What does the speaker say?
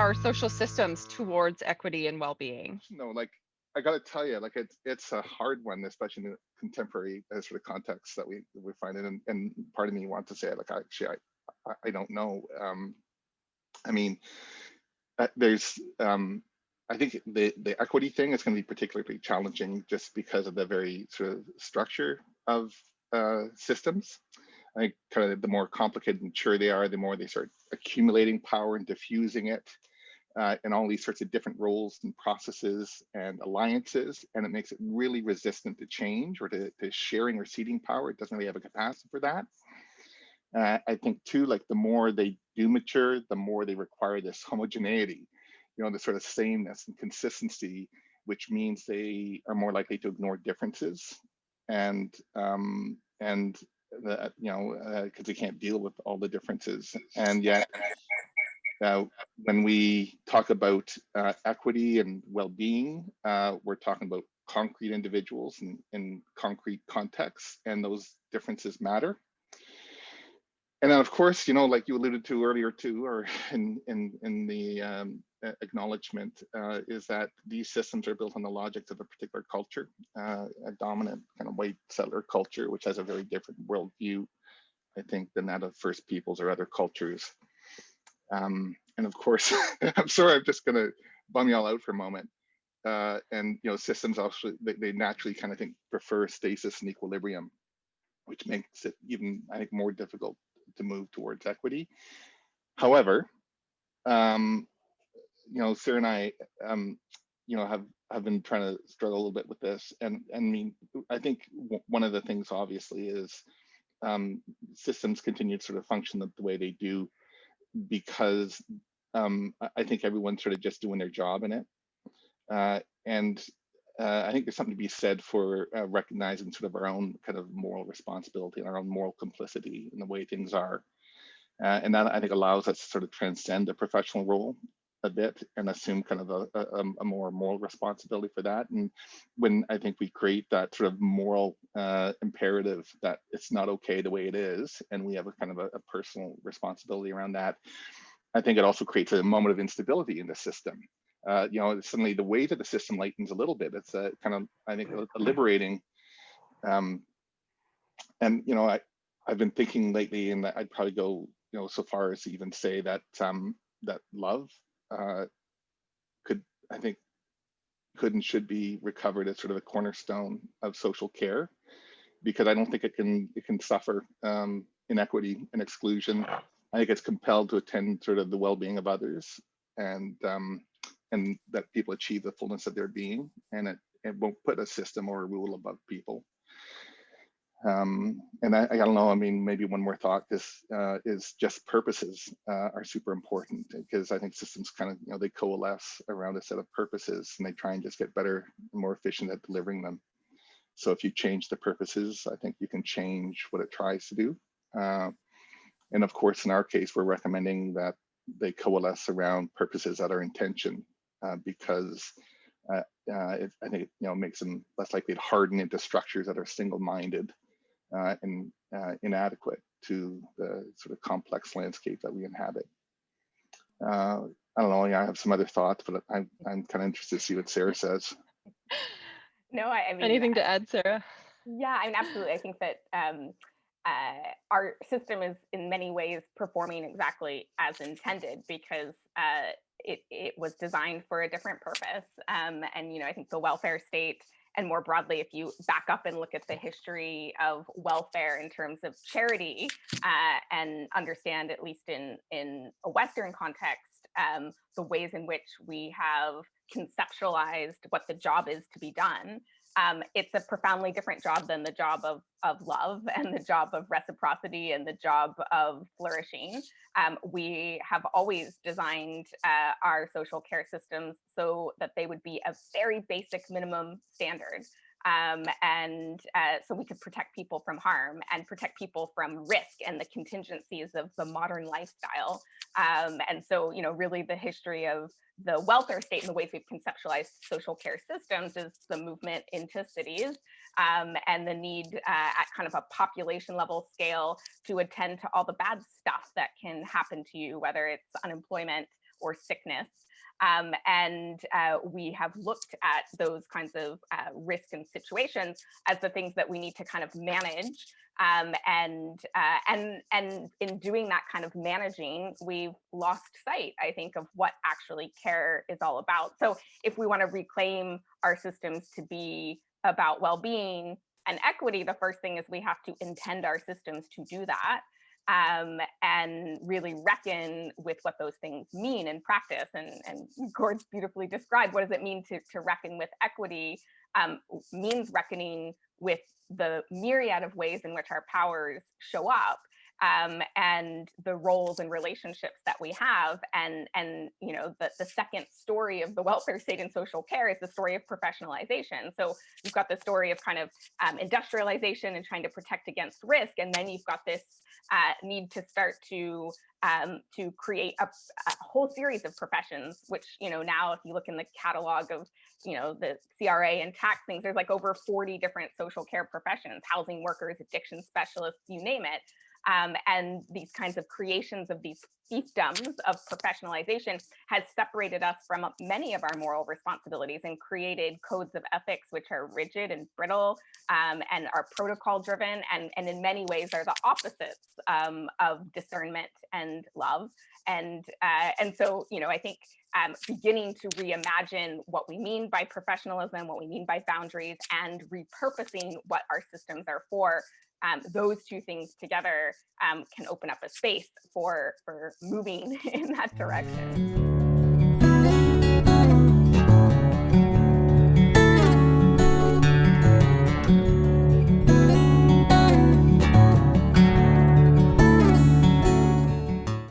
our social systems towards equity and well-being? No, like I got to tell you, like it's a hard one, especially in the contemporary sort of context that we find it. And part of me wants to say, like, actually, I don't know. I mean, there's I think the equity thing is going to be particularly challenging just because of the very sort of structure of systems. I think kind of the more complicated and mature they are, the more they start accumulating power and diffusing it, and all these sorts of different roles and processes and alliances, and it makes it really resistant to change or to sharing or ceding power. It doesn't really have a capacity for that. I think too, like the more they do mature, the more they require this homogeneity, the sort of sameness and consistency, which means they are more likely to ignore differences, and because they can't deal with all the differences. And yet, when we talk about equity and well-being, we're talking about concrete individuals in concrete contexts, and those differences matter. And then, of course, like you alluded to earlier too, or in the acknowledgement, is that these systems are built on the logics of a particular culture, a dominant kind of white settler culture, which has a very different worldview, I think, than that of First Peoples or other cultures. And of course, I'm sorry, I'm just going to bum you all out for a moment. And systems also they naturally kind of think prefer stasis and equilibrium, which makes it even, I think, more difficult to move towards equity. However, Sarah and I, have been trying to struggle a little bit with this, and I mean, I think one of the things obviously is systems continue to sort of function the way they do because I think everyone's sort of just doing their job in it, and I think there's something to be said for recognizing sort of our own kind of moral responsibility and our own moral complicity in the way things are. And that, I think, allows us to sort of transcend the professional role a bit and assume kind of a more moral responsibility for that. And when I think we create that sort of moral imperative that it's not okay the way it is, and we have a kind of a personal responsibility around that, I think it also creates a moment of instability in the system. Suddenly the weight of the system lightens a little bit. It's a kind of, I think, a liberating. And I've been thinking lately, and I'd probably go, so far as to even say that that love could and should be recovered as sort of a cornerstone of social care, because I don't think it can suffer inequity and exclusion. I think it's compelled to attend sort of the well-being of others, and that people achieve the fullness of their being, and it won't put a system or a rule above people. And I don't know, I mean, maybe one more thought is just purposes are super important, because I think systems kind of, they coalesce around a set of purposes, and they try and just get better and more efficient at delivering them. So if you change the purposes, I think you can change what it tries to do. And of course, in our case, we're recommending that they coalesce around purposes that are intention, because I think it makes them less likely to harden into structures that are single-minded and inadequate to the sort of complex landscape that we inhabit. I don't know. Yeah, I have some other thoughts, but I'm kind of interested to see what Sarah says. No, I mean, anything to add, Sarah? Yeah, I mean, absolutely. I think that our system is in many ways performing exactly as intended, because it was designed for a different purpose. And I think the welfare state, and more broadly, if you back up and look at the history of welfare in terms of charity, and understand, at least in a Western context, the ways in which we have conceptualized what the job is to be done, it's a profoundly different job than the job of love, and the job of reciprocity, and the job of flourishing. We have always designed our social care systems so that they would be a very basic minimum standard. So we could protect people from harm and protect people from risk and the contingencies of the modern lifestyle. And so, really the history of the welfare state and the ways we've conceptualized social care systems is the movement into cities, and the need at kind of a population level scale to attend to all the bad stuff that can happen to you, whether it's unemployment or sickness. And we have looked at those kinds of risks and situations as the things that we need to kind of manage. And in doing that kind of managing, we've lost sight, I think, of what actually care is all about. So if we want to reclaim our systems to be about well-being and equity, the first thing is we have to intend our systems to do that. And really reckon with what those things mean in practice. And Gord's beautifully described what does it mean to reckon with equity, means reckoning with the myriad of ways in which our powers show up, and the roles and relationships that we have. And you know, the second story of the welfare state and social care is the story of professionalization. So you've got the story of kind of industrialization and trying to protect against risk, and then you've got this need to start to create a whole series of professions, which, you know, now if you look in the catalog of, you know, the CRA and tax things, there's like over 40 different social care professions, housing workers, addiction specialists, you name it. And these kinds of creations of these fiefdoms of professionalization has separated us from many of our moral responsibilities and created codes of ethics which are rigid and brittle, and are protocol driven, and in many ways are the opposites of discernment and love. And so, you know, I think beginning to reimagine what we mean by professionalism, what we mean by boundaries, and repurposing what our systems are for, those two things together can open up a space for moving in that direction.